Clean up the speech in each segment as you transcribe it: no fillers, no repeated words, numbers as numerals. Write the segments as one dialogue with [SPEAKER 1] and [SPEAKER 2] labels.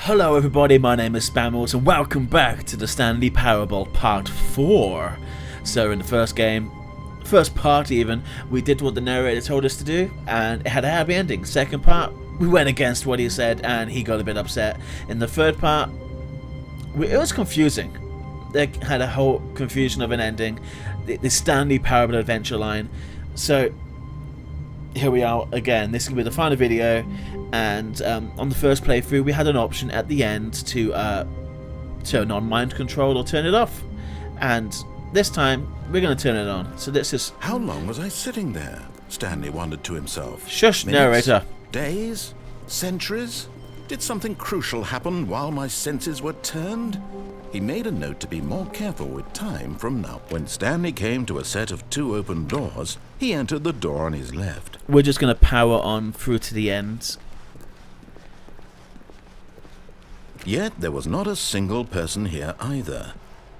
[SPEAKER 1] Hello everybody, my name is Spammals and welcome back to the Stanley Parable Part 4. So in the first game, first part even, we did what the narrator told us to do and it had a happy ending. Second part, we went against what he said and he got a bit upset. In the third part, it was confusing. They had a whole confusion of an ending, the Stanley Parable adventure line. So here we are again. This is going to be the final video, and on the first playthrough we had an option at the end to turn on mind control or turn it off, and this time we're going to turn it on. So this is...
[SPEAKER 2] How long was I sitting there? Stanley wondered to himself.
[SPEAKER 1] Shush,
[SPEAKER 2] Minutes,
[SPEAKER 1] narrator.
[SPEAKER 2] Days? Centuries? Did something crucial happen while my senses were turned? He made a note to be more careful with time from now. When Stanley came to a set of 2 open doors, he entered the door on his left.
[SPEAKER 1] We're just going to power on through to the end.
[SPEAKER 2] Yet there was not a single person here either.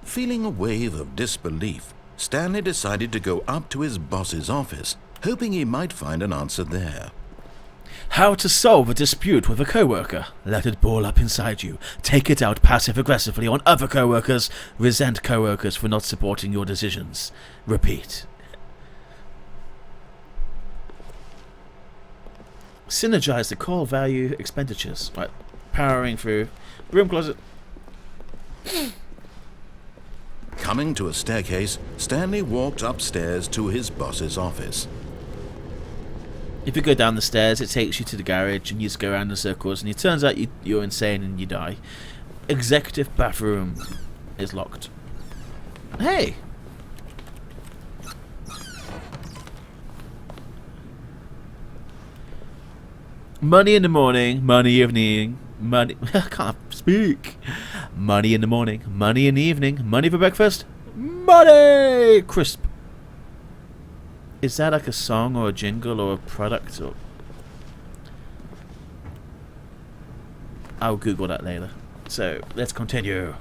[SPEAKER 2] Feeling a wave of disbelief, Stanley decided to go up to his boss's office, hoping he might find an answer there.
[SPEAKER 1] How to solve a dispute with a coworker. Let it ball up inside you. Take it out passive-aggressively on other coworkers. Resent coworkers for not supporting your decisions. Repeat. Synergize the core value expenditures. Right. Powering through. Room closet.
[SPEAKER 2] Coming to a staircase, Stanley walked upstairs to his boss's office.
[SPEAKER 1] If you go down the stairs, it takes you to the garage and you just go around in circles and it turns out you're insane and you die. Executive bathroom is locked. Hey! Money in the morning, money evening, money... I can't speak. Money in the morning, money in the evening, money for breakfast, money! Crisp. Is that like a song or a jingle or a product? Or I'll Google that later. So let's continue.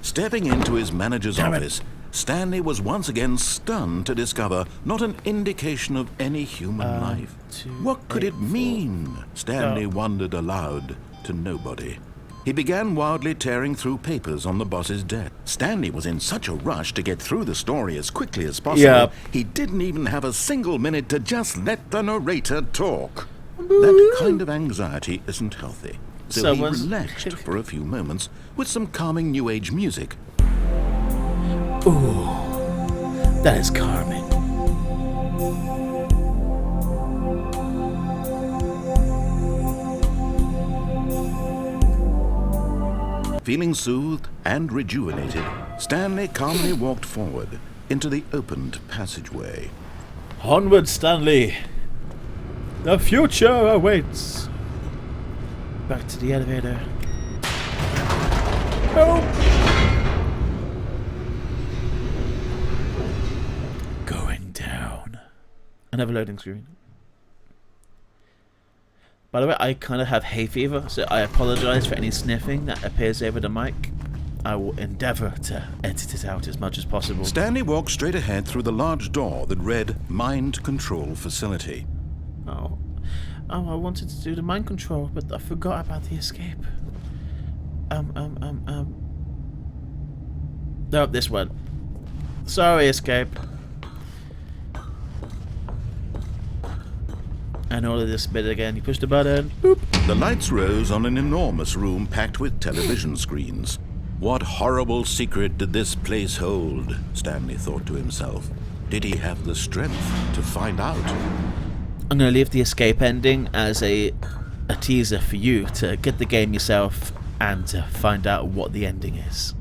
[SPEAKER 2] Stepping into his manager's office, Stanley was once again stunned to discover not an indication of any human life. What could it mean? Stanley wondered aloud to nobody. He began wildly tearing through papers on the boss's desk. Stanley was in such a rush to get through the story as quickly as possible, he didn't even have a single minute to just let the narrator talk. That kind of anxiety isn't healthy. So he relaxed for a few moments with some calming New Age music.
[SPEAKER 1] Ooh, that is calming.
[SPEAKER 2] Feeling soothed and rejuvenated, Stanley calmly walked forward into the opened passageway.
[SPEAKER 1] Onward, Stanley. The future awaits. Back to the elevator. Help! Going down. Another loading screen. By the way, I kind of have hay fever, so I apologise for any sniffing that appears over the mic. I will endeavour to edit it out as much as possible.
[SPEAKER 2] Stanley walked straight ahead through the large door that read Mind Control Facility.
[SPEAKER 1] Oh, I wanted to do the mind control, but I forgot about the escape. No, this one. Sorry, escape. And all of this bit again. You push the button. Boop.
[SPEAKER 2] The lights rose on an enormous room packed with television screens. What horrible secret did this place hold? Stanley thought to himself. Did he have the strength to find out?
[SPEAKER 1] I'm going to leave the escape ending as a teaser for you to get the game yourself and to find out what the ending is.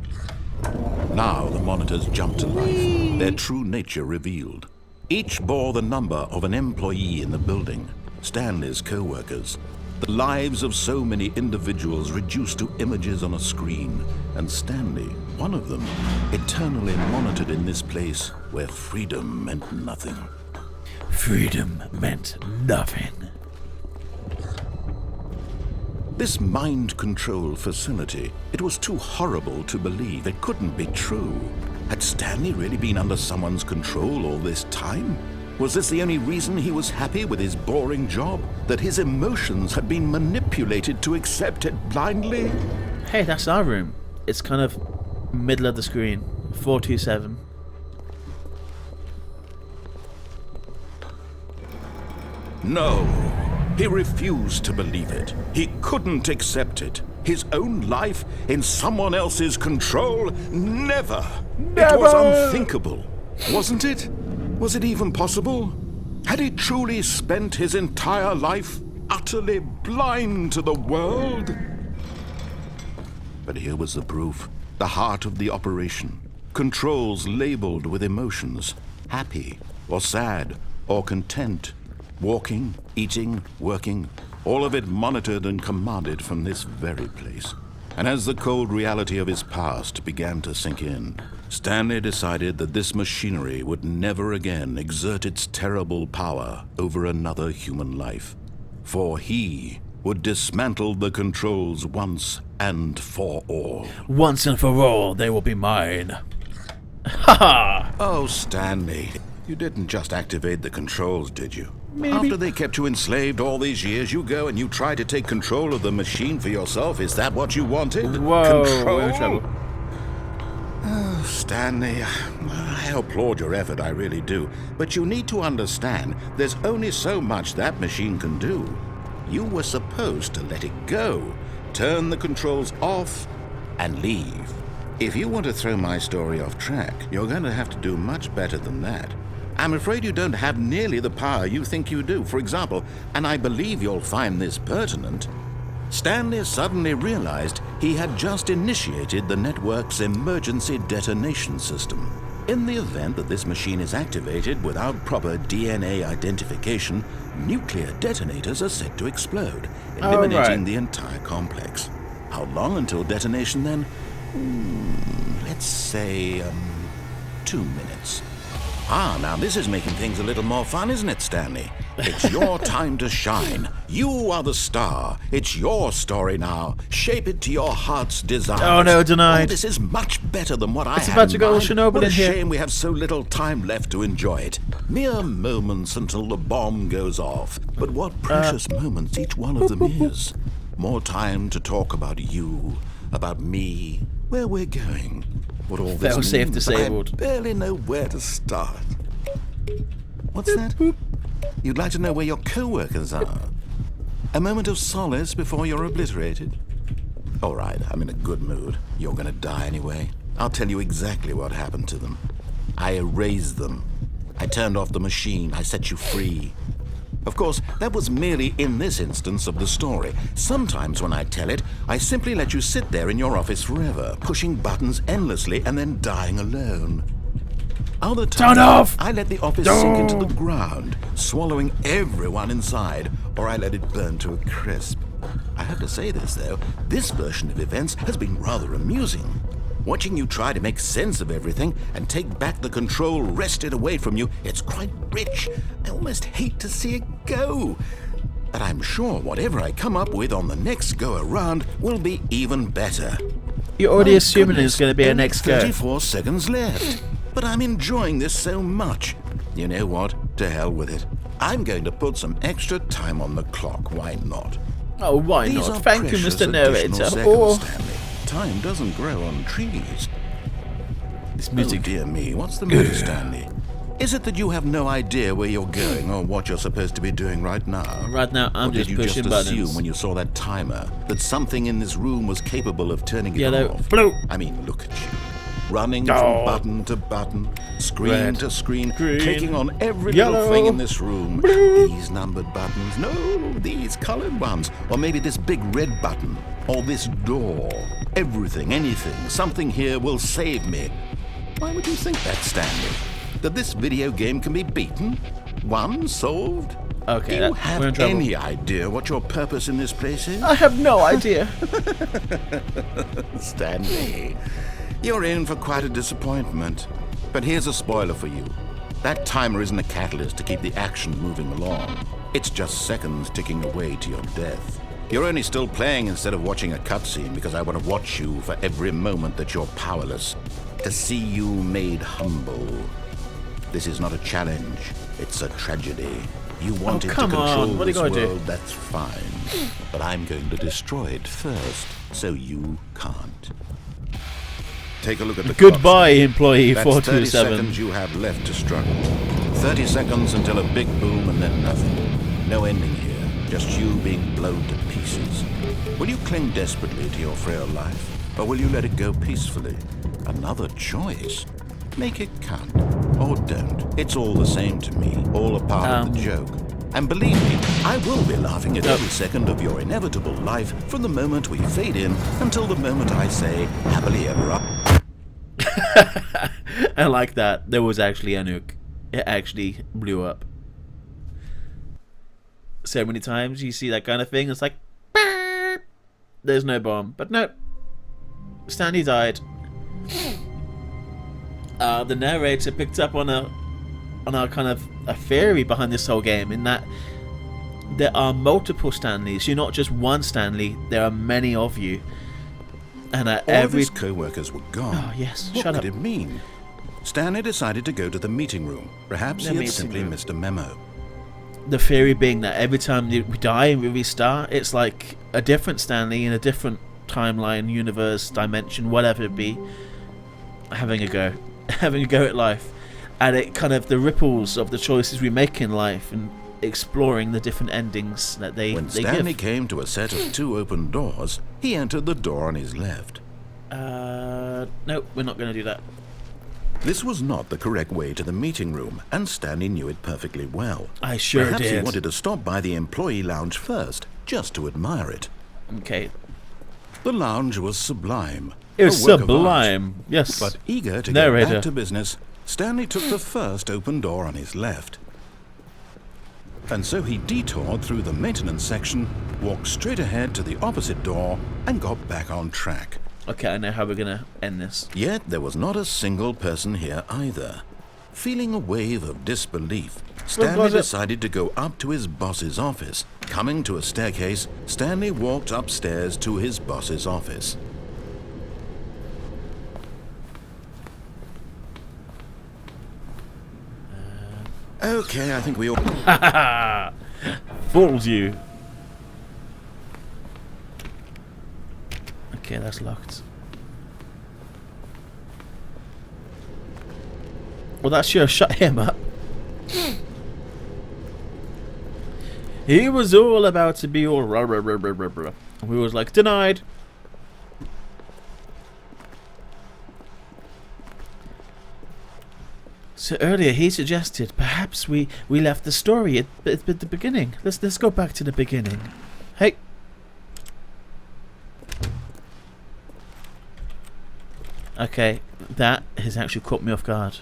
[SPEAKER 2] Now the monitors jumped to life, their true nature revealed. Each bore the number of an employee in the building, Stanley's co-workers. The lives of so many individuals reduced to images on a screen, and Stanley, one of them, eternally monitored in this place where freedom meant nothing.
[SPEAKER 1] Freedom meant nothing.
[SPEAKER 2] This mind control facility, it was too horrible to believe. It couldn't be true. Had Stanley really been under someone's control all this time? Was this the only reason he was happy with his boring job? That his emotions had been manipulated to accept it blindly?
[SPEAKER 1] Hey, that's our room. It's kind of middle of the screen. 427.
[SPEAKER 2] No. He refused to believe it. He couldn't accept it. His own life in someone else's control? Never!
[SPEAKER 1] Never!
[SPEAKER 2] It was unthinkable, wasn't it? Was it even possible? Had he truly spent his entire life utterly blind to the world? But here was the proof. The heart of the operation. Controls labeled with emotions. Happy, or sad, or content. Walking, eating, working, all of it monitored and commanded from this very place. And as the cold reality of his past began to sink in, Stanley decided that this machinery would never again exert its terrible power over another human life. For he would dismantle the controls once and for all.
[SPEAKER 1] Once and for all, they will be mine. Ha ha!
[SPEAKER 2] Oh, Stanley, you didn't just activate the controls, did you?
[SPEAKER 1] Maybe.
[SPEAKER 2] After they kept you enslaved all these years, you go and you try to take control of the machine for yourself. Is that what you wanted?
[SPEAKER 1] Whoa,
[SPEAKER 2] Control?
[SPEAKER 1] we're in trouble.
[SPEAKER 2] Oh, Stanley, I applaud your effort, I really do. But you need to understand, there's only so much that machine can do. You were supposed to let it go, turn the controls off, and leave. If you want to throw my story off track, you're going to have to do much better than that. I'm afraid you don't have nearly the power you think you do. For example, and I believe you'll find this pertinent, Stanley suddenly realized he had just initiated the network's emergency detonation system. In the event that this machine is activated without proper DNA identification, nuclear detonators are set to explode, eliminating the entire complex. How long until detonation then? Let's say, 2 minutes. Ah, now this is making things a little more fun, isn't it, Stanley? It's your time to shine. You are the star. It's your story now. Shape it to your heart's desire.
[SPEAKER 1] Oh no, denied.
[SPEAKER 2] Oh, this is much better than what I had
[SPEAKER 1] It's about to go
[SPEAKER 2] mind.
[SPEAKER 1] Chernobyl
[SPEAKER 2] What a
[SPEAKER 1] in here.
[SPEAKER 2] shame we have so little time left to enjoy it. Mere moments until the bomb goes off. But what precious moments each one of them is. More time to talk about you, about me, where we're going. What all this
[SPEAKER 1] Fail safe
[SPEAKER 2] means,
[SPEAKER 1] disabled.
[SPEAKER 2] I barely know where to start. What's that? You'd like to know where your co-workers are? A moment of solace before you're obliterated? All right, I'm in a good mood. You're gonna die anyway. I'll tell you exactly what happened to them. I erased them. I turned off the machine. I set you free. Of course, that was merely in this instance of the story. Sometimes when I tell it, I simply let you sit there in your office forever, pushing buttons endlessly and then dying alone. Other times,
[SPEAKER 1] Turn off!
[SPEAKER 2] I let the office sink into the ground, swallowing everyone inside, or I let it burn to a crisp. I have to say this, though, this version of events has been rather amusing. Watching you try to make sense of everything and take back the control wrested away from you, it's quite rich. I almost hate to see it go. But I'm sure whatever I come up with on the next go-around will be even better.
[SPEAKER 1] You're already
[SPEAKER 2] My
[SPEAKER 1] assuming
[SPEAKER 2] goodness,
[SPEAKER 1] there's going to be a
[SPEAKER 2] only
[SPEAKER 1] next go.
[SPEAKER 2] 34 seconds left. But I'm enjoying this so much. You know what? To hell with it. I'm going to put some extra time on the clock. Why not?
[SPEAKER 1] Oh, why
[SPEAKER 2] These
[SPEAKER 1] not?
[SPEAKER 2] are
[SPEAKER 1] Thank you,
[SPEAKER 2] precious
[SPEAKER 1] Mr.
[SPEAKER 2] additional
[SPEAKER 1] Narrator.
[SPEAKER 2] seconds,
[SPEAKER 1] Oh,
[SPEAKER 2] Stanley. Time doesn't grow on trees.
[SPEAKER 1] this music.
[SPEAKER 2] Oh dear me, what's the matter, Stanley? Is it that you have no idea where you're going or what you're supposed to be doing right now?
[SPEAKER 1] Right now, I'm
[SPEAKER 2] Or did
[SPEAKER 1] just
[SPEAKER 2] you
[SPEAKER 1] pushing
[SPEAKER 2] just assume
[SPEAKER 1] buttons.
[SPEAKER 2] when you saw that timer that something in this room was capable of turning it
[SPEAKER 1] Yellow,
[SPEAKER 2] off?
[SPEAKER 1] blue.
[SPEAKER 2] I mean, look at you. Running
[SPEAKER 1] Oh.
[SPEAKER 2] from button to button, screen
[SPEAKER 1] Red,
[SPEAKER 2] to screen,
[SPEAKER 1] green,
[SPEAKER 2] clicking on every
[SPEAKER 1] yellow,
[SPEAKER 2] little thing in this room.
[SPEAKER 1] blue.
[SPEAKER 2] These numbered buttons, no, these colored ones. Or maybe this big red button, or this door. Everything, anything, something here will save me. Why would you think that, Stanley? That this video game can be beaten? Won? Solved?
[SPEAKER 1] Okay,
[SPEAKER 2] Do you
[SPEAKER 1] we're in
[SPEAKER 2] have
[SPEAKER 1] trouble.
[SPEAKER 2] any idea what your purpose in this place is?
[SPEAKER 1] I have no idea.
[SPEAKER 2] Stanley, you're in for quite a disappointment. But here's a spoiler for you. That timer isn't a catalyst to keep the action moving along. It's just seconds ticking away to your death. You're only still playing instead of watching a cutscene because I want to watch you for every moment that you're powerless. To see you made humble. This is not a challenge. It's a tragedy. You wanted to
[SPEAKER 1] come
[SPEAKER 2] control
[SPEAKER 1] on. What are you
[SPEAKER 2] this
[SPEAKER 1] gonna do?
[SPEAKER 2] world, that's fine. But I'm going to destroy it first, so you can't. Take a look at the
[SPEAKER 1] Goodbye,
[SPEAKER 2] clock.
[SPEAKER 1] employee
[SPEAKER 2] That's 30
[SPEAKER 1] 427.
[SPEAKER 2] seconds you have left to struggle. 30 seconds until a big boom and then nothing. No ending here, just you being blown to pieces. Will you cling desperately to your frail life, or will you let it go peacefully? Another choice. Make it count, or don't. It's all the same to me, all a part of the joke. And believe me, I will be laughing at every second of your inevitable life from the moment we fade in until the moment I say, happily ever after.
[SPEAKER 1] I like that. There was actually a nuke. It actually blew up. So many times you see that kind of thing, it's like, "Beep." There's no bomb. But no, Stanley died. The narrator picked up on a kind of a theory behind this whole game, in that there are multiple Stanleys. You're not just one Stanley. There are many of you. And
[SPEAKER 2] All
[SPEAKER 1] every
[SPEAKER 2] of his co-workers were gone.
[SPEAKER 1] Oh yes,
[SPEAKER 2] What
[SPEAKER 1] shut
[SPEAKER 2] could
[SPEAKER 1] up.
[SPEAKER 2] it mean? Stanley decided to go to the meeting room. Perhaps
[SPEAKER 1] The
[SPEAKER 2] he had
[SPEAKER 1] meeting
[SPEAKER 2] simply
[SPEAKER 1] room.
[SPEAKER 2] missed a memo.
[SPEAKER 1] The theory being that every time we die and we restart, it's like a different Stanley in a different timeline, universe, dimension, whatever it be, having a go at life, and it kind of the ripples of the choices we make in life and exploring the different endings that they
[SPEAKER 2] When
[SPEAKER 1] they
[SPEAKER 2] Stanley
[SPEAKER 1] give.
[SPEAKER 2] came to a set of 2 open doors, he entered the door on his left.
[SPEAKER 1] Nope, we're not going to do that.
[SPEAKER 2] This was not the correct way to the meeting room, and Stanley knew it perfectly well.
[SPEAKER 1] I sure
[SPEAKER 2] Perhaps he
[SPEAKER 1] did.
[SPEAKER 2] wanted to stop by the employee lounge first, just to admire it.
[SPEAKER 1] Okay,
[SPEAKER 2] The lounge was sublime.
[SPEAKER 1] it was
[SPEAKER 2] a work of art.
[SPEAKER 1] sublime. Yes,
[SPEAKER 2] But eager to
[SPEAKER 1] Narrator.
[SPEAKER 2] get back to business, Stanley took the first open door on his left. And so he detoured through the maintenance section, walked straight ahead to the opposite door, and got back on track.
[SPEAKER 1] Okay, I know how we're going to end this.
[SPEAKER 2] Yet there was not a single person here either. Feeling a wave of disbelief, Stanley
[SPEAKER 1] was it?
[SPEAKER 2] decided to go up to his boss's office. Coming to a staircase, Stanley walked upstairs to his boss's office. Okay, I think we all...
[SPEAKER 1] Fools you. Okay, that's locked. Well, that sure shut him up. He was all about to be all rah, rah, rah, rah, rah, rah. We was like, denied. So earlier he suggested perhaps we left the story at the beginning. Let's go back to the beginning. Hey. Okay, that has actually caught me off guard.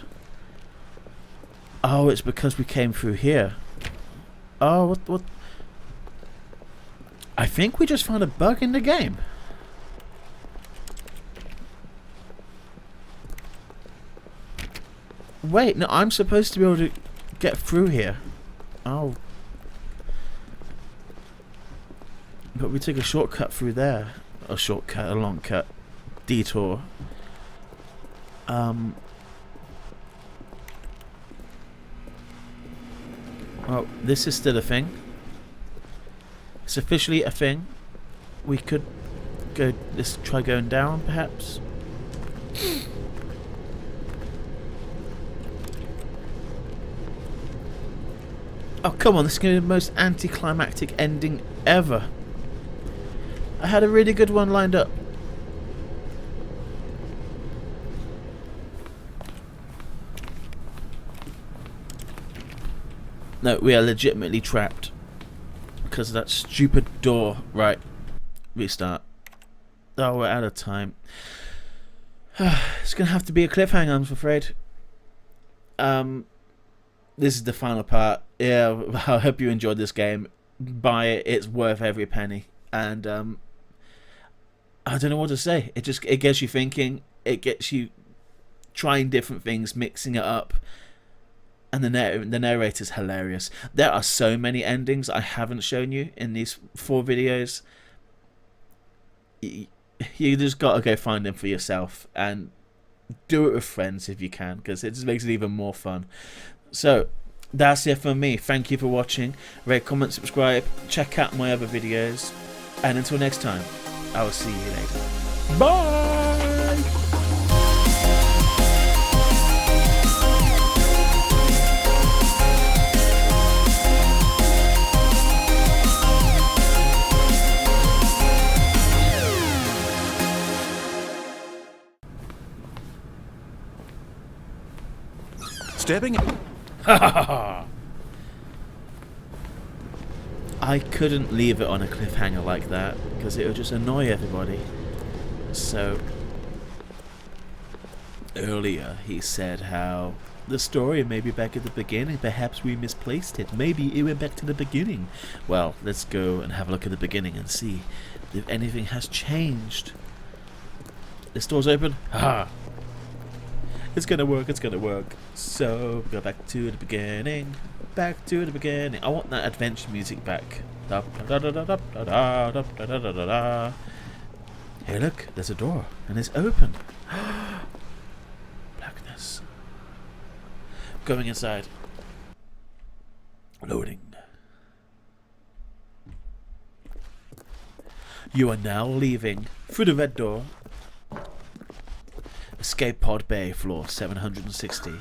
[SPEAKER 1] Oh, it's because we came through here. Oh, what? I think we just found a bug in the game. Wait, no, I'm supposed to be able to get through here. Oh. But we took a shortcut through there. A shortcut, a long cut. Detour. Well, this is still a thing. It's officially a thing. We could go. Let's try going down, perhaps. Oh, come on. This is going to be the most anticlimactic ending ever. I had a really good one lined up. No, we are legitimately trapped. Because of that stupid door. Right. Restart. Oh, we're out of time. It's going to have to be a cliffhanger, I'm afraid. This is the final part. Yeah, I hope you enjoyed this game. Buy it. It's worth every penny. And I don't know what to say. It gets you thinking. It gets you trying different things, mixing it up. And the narrator's hilarious. There are so many endings I haven't shown you in these 4 videos. You just gotta go find them for yourself and do it with friends if you can, because it just makes it even more fun. So that's it from me. Thank you for watching. Rate, comment, subscribe. Check out my other videos. And until next time, I will see you later. Bye!
[SPEAKER 2] Stepping in.
[SPEAKER 1] I couldn't leave it on a cliffhanger like that because it would just annoy everybody. So earlier he said how the story may be back at the beginning. Perhaps we misplaced it. Maybe it went back to the beginning. Well, let's go and have a look at the beginning and see if anything has changed. This door's open. Ha! It's gonna work, it's gonna work. So, go back to the beginning. Back to the beginning. I want that adventure music back. Hey look, there's a door. And it's open. Blackness. Going inside. Loading. You are now leaving through the red door. Escape pod bay, floor 760.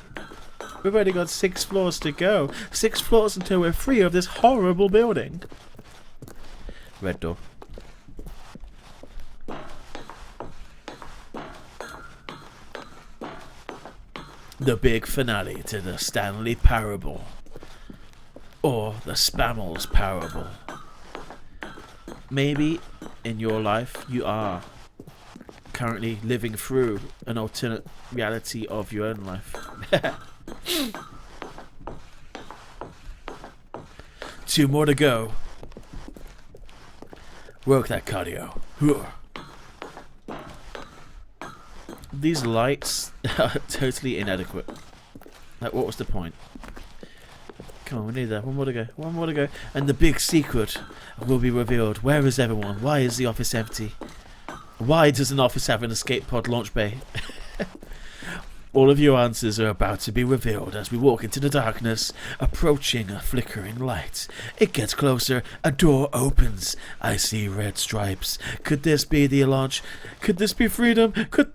[SPEAKER 1] We've only got 6 floors to go. 6 floors until we're free of this horrible building. Red door. The big finale to the Stanley parable. Or the Spammals parable. Maybe in your life you are currently living through an alternate reality of your own life. 2 more to go. Work that cardio. These lights are totally inadequate. Like, what was the point? Come on, we need that. 1 more to go. 1 more to go. And the big secret will be revealed. Where is everyone? Why is the office empty? Why does an office have an escape pod launch bay? All of your answers are about to be revealed as we walk into the darkness, approaching a flickering light. It gets closer. A door opens. I see red stripes. Could this be the launch? Could this be freedom? Could